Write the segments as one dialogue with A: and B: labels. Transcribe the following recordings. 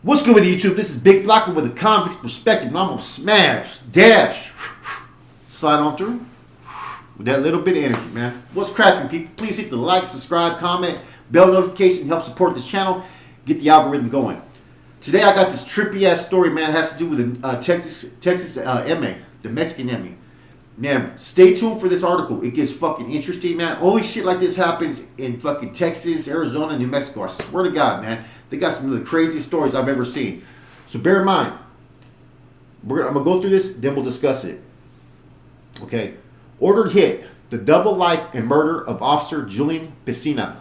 A: What's good with YouTube? This is Big Flocka with a convict's perspective, and I'm gonna smash, dash, slide on through with that little bit of energy, man. What's cracking, people? Please hit the like, subscribe, comment, bell notification, help support this channel, get the algorithm going. Today I got this trippy ass story, man. It has to do with a Texas MA, the Mexican MA. Man, stay tuned for this article. It gets fucking interesting, man. Only shit like this happens in fucking Texas, Arizona, New Mexico. I swear to God, man. They got some of the craziest stories I've ever seen. So bear in mind, I'm going to go through this, then we'll discuss it. Okay. Ordered hit. The double life and murder of Officer Julian Pesina.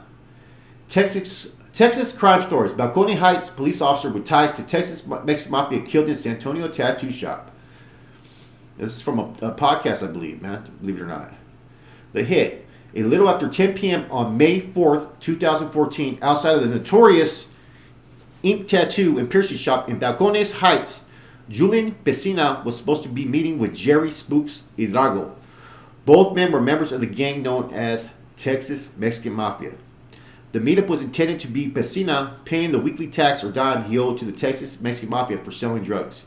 A: Texas crime stories. Balcony Heights police officer with ties to Texas Mexican Mafia killed in San Antonio tattoo shop. This is from a podcast, I believe, man. Believe it or not. The hit. A little after 10 p.m. on May 4th, 2014, outside of the notorious ink tattoo and piercing shop in Balcones Heights, Julian Pesina was supposed to be meeting with Jerry Spooks Hidalgo. Both men were members of the gang known as Texas Mexican Mafia. The meetup was intended to be Pesina paying the weekly tax or dime he owed to the Texas Mexican Mafia for selling drugs.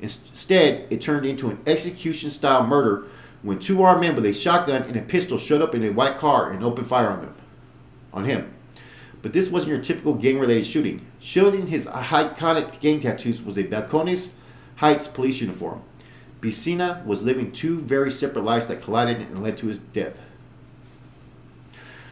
A: Instead, it turned into an execution-style murder when two armed men with a shotgun and a pistol showed up in a white car and opened fire on him. But this wasn't your typical gang-related shooting. Shielding his iconic gang tattoos was a Balcones Heights police uniform. Pesina was living two very separate lives that collided and led to his death.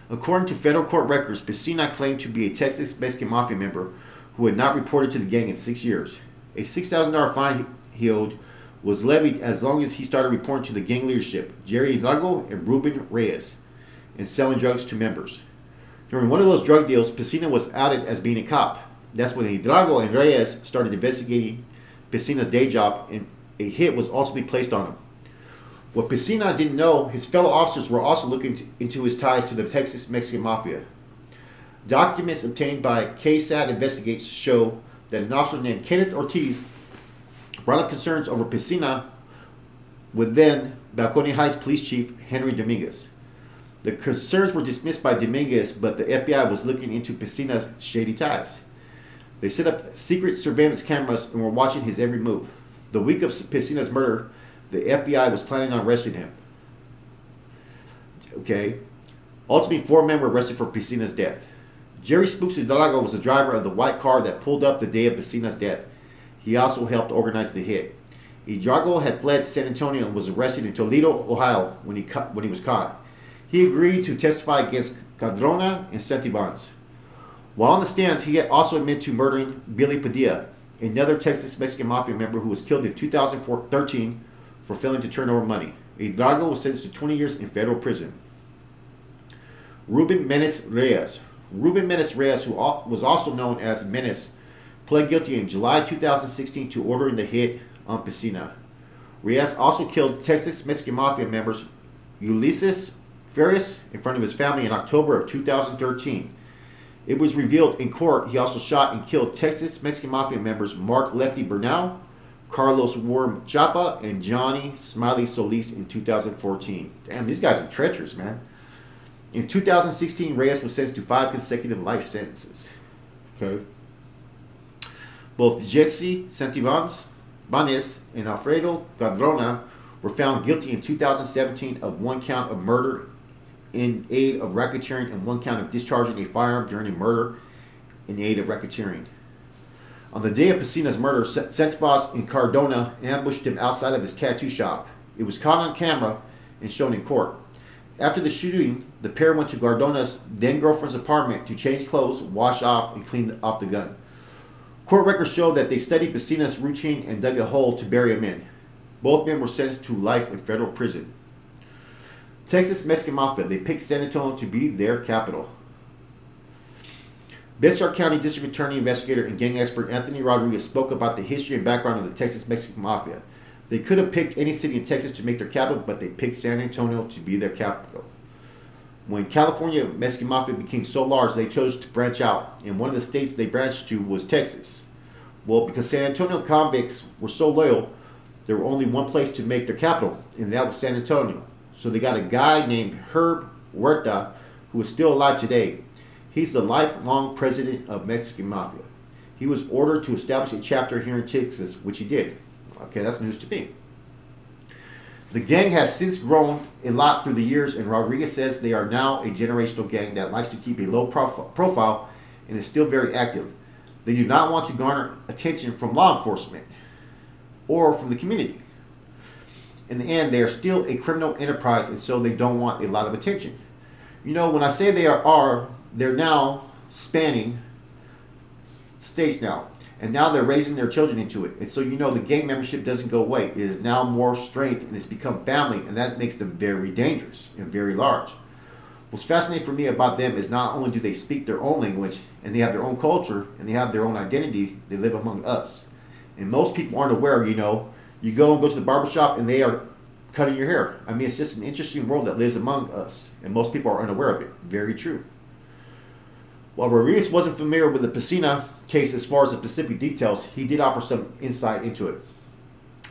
A: According to federal court records, Pesina claimed to be a Texas Mexican Mafia member who had not reported to the gang in 6 years. A $6,000 fine he owed was levied as long as he started reporting to the gang leadership, Jerry Hidalgo and Ruben Reyes, and selling drugs to members. During one of those drug deals, Pesina was outed as being a cop. That's when Hidalgo and Reyes started investigating Pesina's day job, and a hit was ultimately placed on him. What Pesina didn't know, his fellow officers were also looking into his ties to the Texas Mexican Mafia. Documents obtained by KSAT investigates show that an officer named Kenneth Ortiz brought up concerns over Pesina with then Balcony Heights Police Chief Henry Dominguez. The concerns were dismissed by Dominguez, but the FBI was looking into Pesina's shady ties. They set up secret surveillance cameras and were watching his every move. The week of Pesina's murder, the FBI was planning on arresting him. Okay. Ultimately, 4 men were arrested for Pesina's death. Jerry Spooks Hidalgo was the driver of the white car that pulled up the day of Pesina's death. He also helped organize the hit. Hidalgo had fled San Antonio and was arrested in Toledo, Ohio when he was caught. He agreed to testify against Cadrona and Santibans. While on the stands, he had also admitted to murdering Billy Padilla, another Texas Mexican Mafia member who was killed in 2013 for failing to turn over money. Hidalgo was sentenced to 20 years in federal prison. Ruben Menes Reyes. Ruben Menes Reyes, who was also known as Menes, pled guilty in July 2016 to ordering the hit on Pesina. Reyes also killed Texas Mexican Mafia members Ulysses Ferris in front of his family in October of 2013. It was revealed in court he also shot and killed Texas Mexican Mafia members Mark Lefty Bernal, Carlos Worm Chapa, and Johnny Smiley Solis in 2014. Damn, these guys are treacherous, man. In 2016, Reyes was sentenced to 5 consecutive life sentences. Okay. Both Jesse Santibans and Alfredo Cadrona were found guilty in 2017 of 1 count of murder in aid of racketeering and 1 count of discharging a firearm during a murder in aid of racketeering. On the day of Pesina's murder, Santibans and Cardona ambushed him outside of his tattoo shop. It was caught on camera and shown in court. After the shooting, the pair went to Cardona's then-girlfriend's apartment to change clothes, wash off, and clean off the gun. Court records show that they studied Pesina's routine and dug a hole to bury him in. Both men were sentenced to life in federal prison. Texas Mexican Mafia, they picked San Antonio to be their capital. Bexar County District Attorney investigator and gang expert Anthony Rodriguez spoke about the history and background of the Texas Mexican Mafia. They could have picked any city in Texas to make their capital, but they picked San Antonio to be their capital. When California Mexican Mafia became so large, they chose to branch out, and one of the states they branched to was Texas. Well, because San Antonio convicts were so loyal, there were only one place to make their capital, and that was San Antonio. So they got a guy named Herb Huerta, who is still alive today. He's the lifelong president of Mexican Mafia. He was ordered to establish a chapter here in Texas, which he did. Okay, that's news to me. The gang has since grown a lot through the years, and Rodriguez says they are now a generational gang that likes to keep a low profile and is still very active. They do not want to garner attention from law enforcement or from the community. In the end, they are still a criminal enterprise, and so they don't want a lot of attention. You know, when I say they're now spanning states now. And now they're raising their children into it. And so, you know, the gang membership doesn't go away. It is now more strength, and it's become family, and that makes them very dangerous and very large. What's fascinating for me about them is not only do they speak their own language, and they have their own culture, and they have their own identity, they live among us. And most people aren't aware, you know, you go to the barbershop, and they are cutting your hair. I mean, it's just an interesting world that lives among us, and most people are unaware of it. Very true. While Rodriguez wasn't familiar with the Pesina case as far as the specific details, he did offer some insight into it.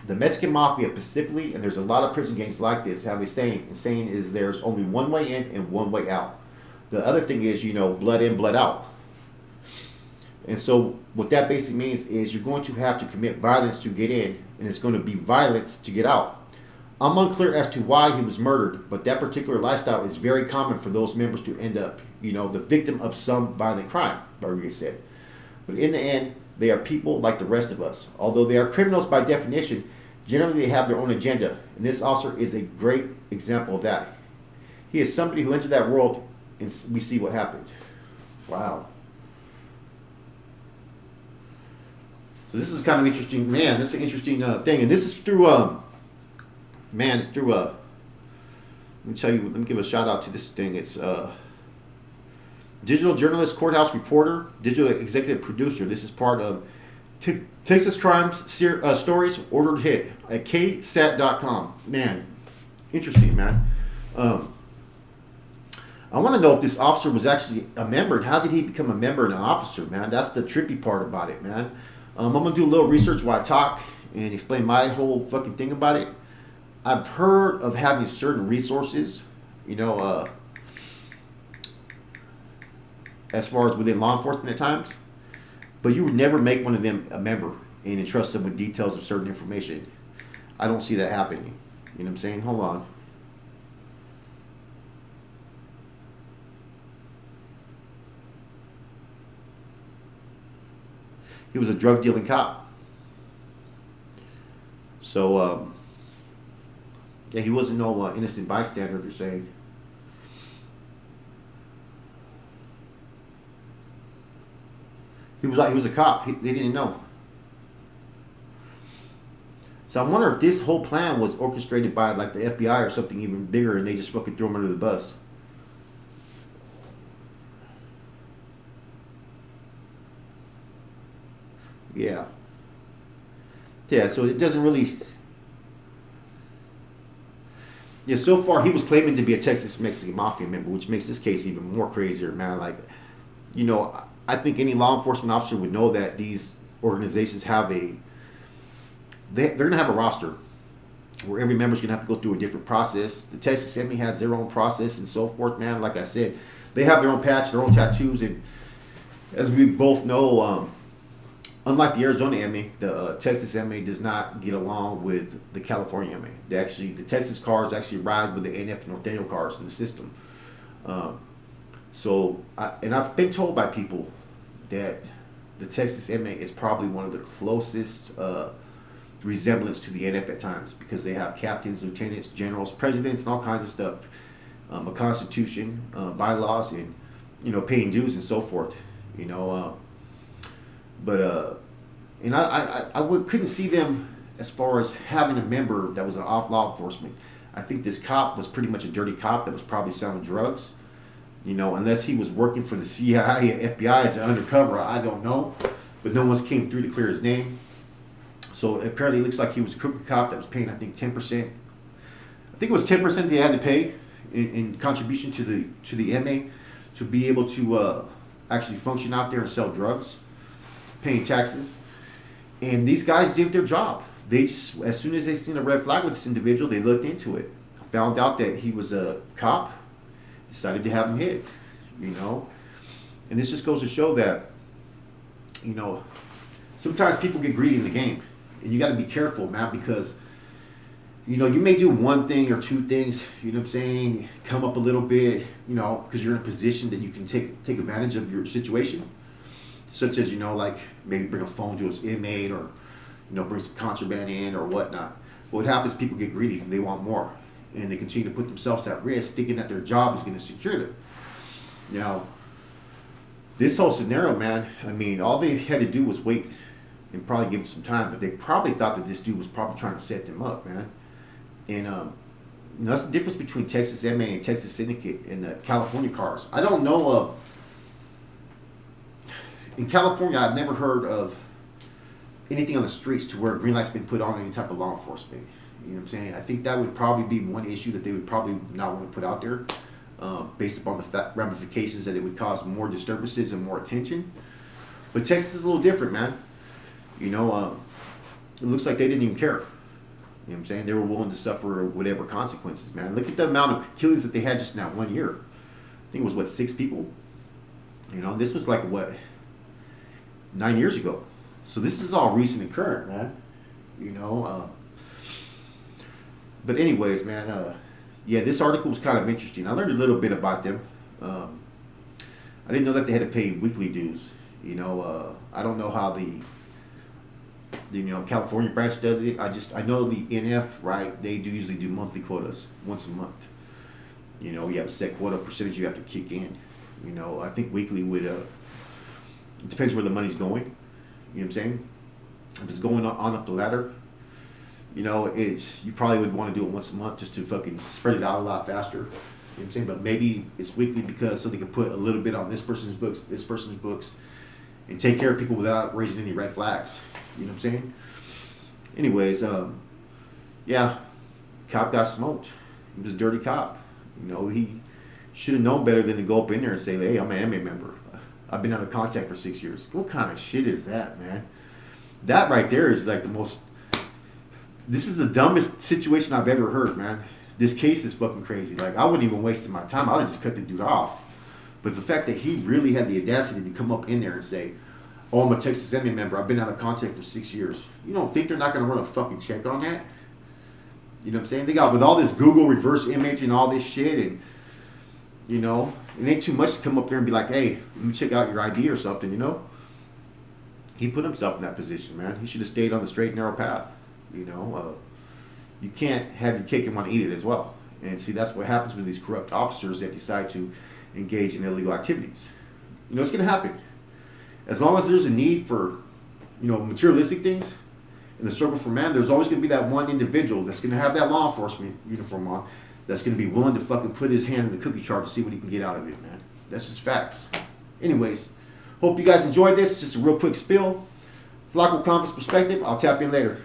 A: The Mexican Mafia specifically, and there's a lot of prison gangs like this, have a saying. And saying is there's only one way in and one way out. The other thing is, you know, blood in, blood out. And so what that basically means is you're going to have to commit violence to get in, and it's going to be violence to get out. I'm unclear as to why he was murdered, but that particular lifestyle is very common for those members to end up, you know, the victim of some violent crime, Rodriguez said. But in the end, they are people like the rest of us. Although they are criminals by definition, generally they have their own agenda, and this officer is a great example of that. He is somebody who entered that world, and we see what happened. Wow. So this is kind of interesting, man. This is an interesting thing, and this is through, man, it's through, let me tell you, let me give a shout out to this thing. It's digital journalist, courthouse reporter, digital executive producer. This is part of Texas Crime Stories Ordered Hit at ksat.com. Man, interesting, man. I want to know if this officer was actually a member. How did he become a member and an officer, man? That's the trippy part about it, man. I'm going to do a little research while I talk and explain my whole fucking thing about it. I've heard of having certain resources, you know, as far as within law enforcement at times, but you would never make one of them a member and entrust them with details of certain information. I don't see that happening. You know what I'm saying? Hold on. He was a drug dealing cop. So, yeah, he wasn't no innocent bystander, they're saying. He was a cop. They didn't know. So I wonder if this whole plan was orchestrated by like the FBI or something even bigger, and they just fucking threw him under the bus. Yeah. Yeah, so it doesn't really... Yeah, so far he was claiming to be a Texas Mexican Mafia member, which makes this case even more crazier, man. Like, you know, I think any law enforcement officer would know that these organizations have they're going to have a roster where every member's going to have to go through a different process. The Texas ME has their own process and so forth, man. Like I said, they have their own patch, their own tattoos, and as we both know, unlike the Arizona MA, the Texas MA does not get along with the California MA. The Texas cars actually ride with the NF North Daniel cars in the system. And I've been told by people that the Texas MA is probably one of the closest resemblance to the NF at times, because they have captains, lieutenants, generals, presidents, and all kinds of stuff. A constitution, bylaws, and, you know, paying dues and so forth. You know, and I couldn't see them as far as having a member that was an off law enforcement. I think this cop was pretty much a dirty cop that was probably selling drugs. You know, unless he was working for the CIA or FBI as an undercover, I don't know. But no one's came through to clear his name. So apparently it looks like he was a crooked cop that was paying, I think, 10%. I think it was 10% they had to pay in contribution to the MA to be able to actually function out there and sell drugs, paying taxes. And these guys did their job. They just, as soon as they seen a red flag with this individual, they looked into it, found out that he was a cop, decided to have him hit, you know. And this just goes to show that You know, sometimes people get greedy in the game, and you got to be careful, man, because you know you may do one thing or two things. You know what I'm saying? Come up a little bit, you know, because you're in a position that you can take advantage of your situation, such as, you know, like maybe bring a phone to an inmate, or you know, bring some contraband in or whatnot. But what happens? People get greedy and they want more, and they continue to put themselves at risk, thinking that their job is going to secure them. Now, this whole scenario, man, I mean, all they had to do was wait and probably give him some time, but they probably thought that this dude was probably trying to set them up, man. And you know, that's the difference between Texas MA and Texas Syndicate and the California cars. I don't know of, in California, I've never heard of anything on the streets to where green light's been put on any type of law enforcement. You know what I'm saying? I think that would probably be one issue that they would probably not want to put out there. Based upon the ramifications that it would cause more disturbances and more attention. But Texas is a little different, man. You know, it looks like they didn't even care. You know what I'm saying? They were willing to suffer whatever consequences, man. Look at the amount of killings that they had just in that 1 year. I think it was, 6 people? You know, this was 9 years ago. So this is all recent and current, man. You know, but anyways, man, yeah, this article was kind of interesting. I learned a little bit about them. I didn't know that they had to pay weekly dues. You know, I don't know how the California branch does it. I know the NF, right? They usually do monthly quotas once a month. You know, you have a set quota percentage you have to kick in. You know, I think weekly would. It depends where the money's going. You know what I'm saying? If it's going on up the ladder, you know, you probably would want to do it once a month just to fucking spread it out a lot faster. You know what I'm saying? But maybe it's weekly because so they can put a little bit on this person's books, and take care of people without raising any red flags. You know what I'm saying? Anyways, yeah, cop got smoked. He was a dirty cop. You know, he should have known better than to go up in there and say, hey, I'm an MA member. I've been out of contact for 6 years. What kind of shit is that, man? That right there is like the most... This is the dumbest situation I've ever heard, man. This case is fucking crazy. Like, I wouldn't even waste my time. I would have just cut the dude off. But the fact that he really had the audacity to come up in there and say, oh, I'm a Texas MA member. I've been out of contact for 6 years. You don't think they're not going to run a fucking check on that? You know what I'm saying? They got, with all this Google reverse image and all this shit, and, you know, it ain't too much to come up there and be like, hey, let me check out your ID or something, you know? He put himself in that position, man. He should have stayed on the straight and narrow path. You know, you can't have your cake and want to eat it as well. And see, that's what happens with these corrupt officers that decide to engage in illegal activities. You know, it's going to happen. As long as there's a need for, you know, materialistic things in the struggle for man, there's always going to be that one individual that's going to have that law enforcement uniform on, that's going to be willing to fucking put his hand in the cookie jar to see what he can get out of it, man. That's just facts. Anyways, hope you guys enjoyed this. Just a real quick spill. Flacco Conference perspective. I'll tap in later.